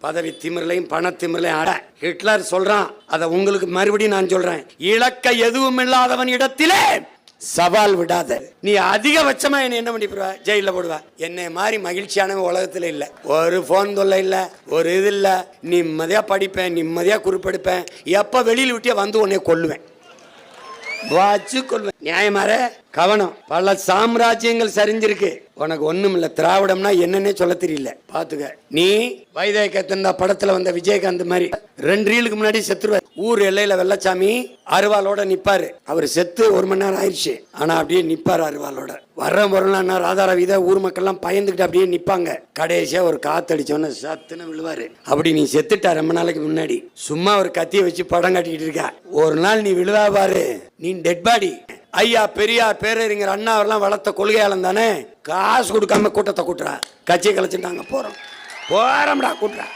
பதவி திமிரலையும் பண திமிரலையும் ஆட ஹிட்லர் சொல்றான். அதை உங்களுக்கு மறுபடியும் நான் சொல்றேன். இலக்க எதுவும் இல்லாதவன் இடத்திலே சவால் விடாத. நீ அதிகபட்சமா என்ன பண்ணி போடுவ? ஜெயில போடுவ. என்னை மாதிரி மகிழ்ச்சியானவன் உலகத்துல இல்ல. ஒரு போன் தொல்லை இல்ல, ஒரு இது இல்ல. நிம்மதியா படிப்பேன், நிம்மதியா குறிப்பெடுப்பேன். எப்ப வெளியில் விட்டே வந்து உன்னை கொல்லுவேன், வாச்சு கொள்வேன். நியாயமார கவனம். பல சாம்ராஜ்யங்கள் சரிஞ்சிருக்கு. உனக்கு ஒண்ணும் இல்ல. திராவிடம்னா என்னன்னே சொல்ல தெரியல. பாத்துக்க. நீ வைத்தியந்த படத்துல வந்த விஜயகாந்த் மாதிரி 2 ரீலுக்கு முன்னாடி செத்துருவார். ஊர் எல்லையில வெள்ளச்சாமி அருவாளோட நிப்பாரு. அவர் செத்து 1 மணி நேரம் ஆயிடுச்சு. ஆனா அப்படியே நிப்பாரு அருவாளோட. வர்ற முறைனா ராதாரவி தான் ஊர் மக்கள் எல்லாம் பயந்துக்கிட்டு அப்படியே நிப்பாங்க. கடைசியா ஒரு காத்தடிச்சோன்னு சத்துன்னு விழுவாரு. அப்படி நீ செத்துட்டா ரொம்ப நாளைக்கு முன்னாடி. சும்மா ஒரு கத்தியை வச்சு படம் காட்டிக்கிட்டு இருக்க. ஒரு நாள் நீ விழுவா பாரு, நீ டெட் பாடி. ஐயா பெரியார் பேரறிஞர் அண்ணா அவரெல்லாம் வளர்த்த கொள்கையாளன் தானே. காசு கொடுக்காம கூட்டத்தை கூட்டுறா. கட்சியை கலைச்சுட்டாங்க. போறோம்டா கூட்டுறா.